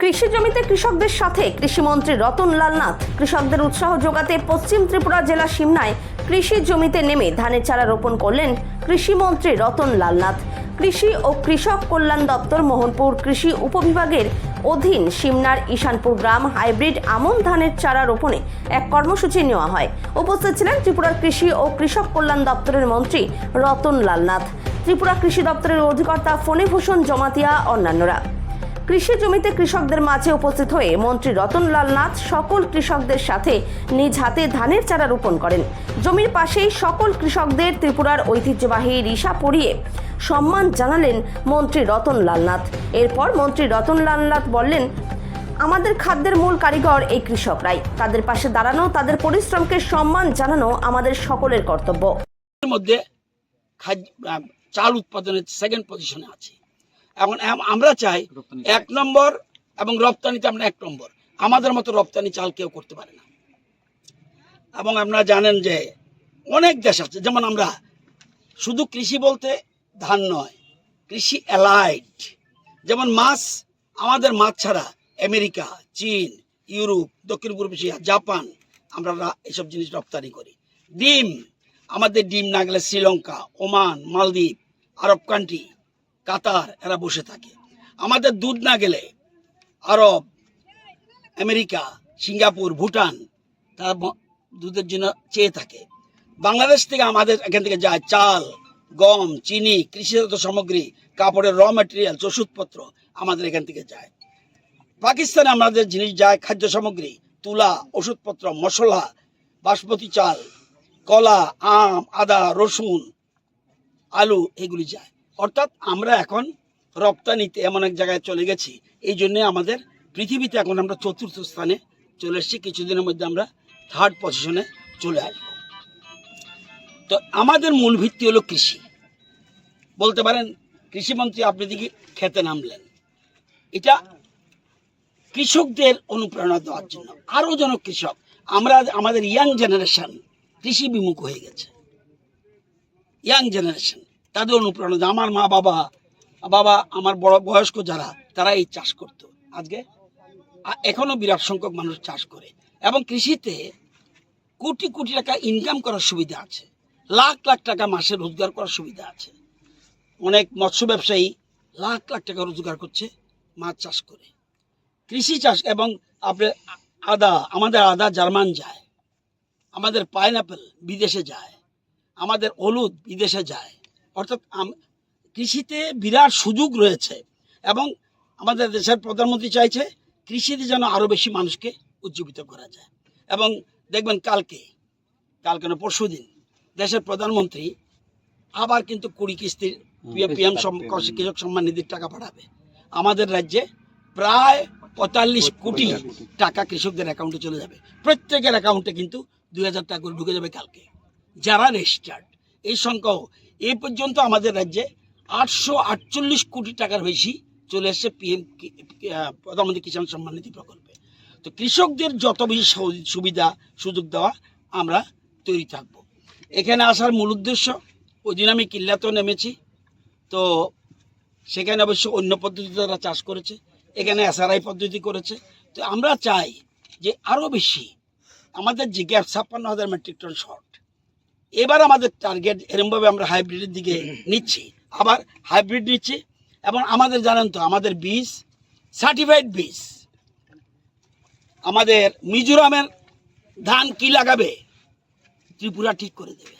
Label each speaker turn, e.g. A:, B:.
A: কৃষি জমিতে কৃষকদের সাথে কৃষিমন্ত্রী রতনলাল নাথ কৃষকদের উৎসাহ যোগাতে পশ্চিম ত্রিপুরা জেলা সিমনায় কৃষি জমিতে নেমে ধানের চারা রোপণ করলেন কৃষিমন্ত্রী রতনলাল নাথ। কৃষি ও কৃষক কল্যাণ দপ্তর মোহনপুর কৃষি উপবিভাগের অধীন সিমনার ঈশানপুর গ্রাম হাইব্রিড আমন ধানের চারা রোপণে এক কর্মসূচি নেওয়া হয়। উপস্থিত ছিলেন ত্রিপুরার কৃষি ও কৃষক কল্যাণ দপ্তরের মন্ত্রী রতনলাল নাথ, ত্রিপুরা কৃষি দপ্তরের অধিকর্তা ফণীভূষণ জমাতিয়া অন্যান্যরা। কৃষি জমিতে কৃষকদের মাঝে উপস্থিত হয়ে মন্ত্রী রতনলাল নাথ সকল কৃষকদের সাথে নিজ হাতে ধানের চারা রোপণ করেন। জমির পাশেই সকল কৃষকদের ত্রিপুরার ঐতিহ্যবাহী রিসা পরিয়ে সম্মান জানালেন মন্ত্রী রতনলাল নাথ। এরপর মন্ত্রী রতনলাল নাথ বললেন, আমাদের খাদ্যের মূল কারিগর এই কৃষকরাই, তাদের পাশে দাঁড়ানো, তাদের পরিশ্রমকে সম্মান জানানো আমাদের সকলের কর্তব্য।
B: এর মধ্যে চাল উৎপাদনের সেকেন্ড পজিশনে আছে। এখন আমরা চাই 1 নম্বর এবং রপ্তানিতে আমরা 1 নম্বর। আমাদের মতো রপ্তানি চাল কেউ করতে পারে না। এবং আপনারা জানেন যে অনেক দেশ আছে, যেমন আমরা শুধু কৃষি বলতে ধান নয়, কৃষি অ্যালাইড, যেমন মাছ, আমাদের মাছ ছাড়া আমেরিকা, চীন, ইউরোপ, দক্ষিণ পূর্ব এশিয়া, জাপান আমরা এসব জিনিস রপ্তানি করি। ডিম, আমাদের ডিম না গেলে শ্রীলঙ্কা, ওমান, মালদ্বীপ, আরব কান্ট্রি, কাতার এরা বসে থাকে। আমাদের দুধ না গেলে আরব, আমেরিকা, সিঙ্গাপুর, ভুটান তারা দুধের জন্য চেয়ে থাকে। বাংলাদেশ থেকে আমাদের এখান থেকে যায় চাল, গম, চিনি, কৃষিজাত সামগ্রী, কাপড়ের র ম্যাটেরিয়াল, ওষুধপত্র আমাদের এখান থেকে যায়। পাকিস্তানে আমাদের জিনিস যায়, খাদ্য সামগ্রী, তুলা, ওষুধপত্র, মশলা, বাসমতি চাল, কলা, আম, আদা, রসুন, আলু এগুলি যায়। অর্থাৎ আমরা এখন রপ্তানিতে এমন এক জায়গায় চলে গেছি, এই জন্যে আমাদের পৃথিবীতে এখন আমরা 4র্থ স্থানে চলে এসেছি। কিছুদিনের মধ্যে আমরা 3rd পজিশনে চলে আসবো। তো আমাদের মূল ভিত্তি হলো কৃষি। বলতে পারেন কৃষিমন্ত্রী আপনি দিকে খেতে নামলেন, এটা কৃষকদের অনুপ্রেরণা দেওয়ার জন্য। আরও যেন কৃষক, আমরা আমাদের ইয়াং জেনারেশন কৃষি বিমুখ হয়ে গেছে। ইয়াং জেনারেশন তাদের অনুপ্রেরণা, আমার মা বাবা আমার বড় বয়স্ক যারা, তারা এই চাষ করত। আজকে এখনো বিরাট সংখ্যক মানুষ চাষ করে এবং কৃষিতে কোটি কোটি টাকা ইনকাম করার সুবিধা আছে, লাখ লাখ টাকা মাসে রোজগার করার সুবিধা আছে। অনেক মৎস্য ব্যবসায়ী লাখ লাখ টাকা রোজগার করছে মাছ চাষ করে। কৃষি চাষ এবং আপনার আদা, আমাদের আদা জার্মান যায়, আমাদের পাইনাপেল বিদেশে যায়, আমাদের হলুদ বিদেশে যায়। অর্থাৎ কৃষিতে বিরাট সুযোগ রয়েছে এবং আমাদের দেশের প্রধানমন্ত্রী চাইছে কৃষিতে যেন আরও বেশি মানুষকে উজ্জীবিত করা যায়। এবং দেখবেন কালকে না পরশুদিন দেশের প্রধানমন্ত্রী আবার কিন্তু 20 কিস্তির PM কৃষক সম্মান নিধির টাকা পাঠাবে। আমাদের রাজ্যে প্রায় 45 কোটি টাকা কৃষকদের অ্যাকাউন্টে চলে যাবে। প্রত্যেকের অ্যাকাউন্টে কিন্তু 2000 টাকা করে ঢুকে যাবে কালকে, যারা রেজিস্টার্ড। এই সংখ্যাও এই পর্যন্ত আমাদের রাজ্যে 848 কোটি টাকার বেশি চলে এসছে প্রধানমন্ত্রী কিষাণ সম্মান নিধি প্রকল্পে। তো কৃষকদের যত বেশি সুবিধা সুযোগ দেওয়া আমরা তৈরি থাকবো। এখানে আসার মূল উদ্দেশ্য, ওই দিন আমি কিল্লাতেও নেমেছি, তো সেখানে অবশ্য অন্য পদ্ধতিতে তারা চাষ করেছে, এখানে SRI পদ্ধতি করেছে। তো আমরা চাই যে আরও বেশি, আমাদের যে গ্যাপ 56,000 মেট্রিক টন শর্ট, এবার আমাদের টার্গেট এরমভাবে আমরা হাইব্রিডের দিকে নিচ্ছি, আবার হাইব্রিড নিচ্ছি। এবং আমাদের জানেন তো, আমাদের বীজ সার্টিফাইড বীজ। আমাদের মিজোরামের ধান কি লাগাবে ত্রিপুরা ঠিক করে দেবে।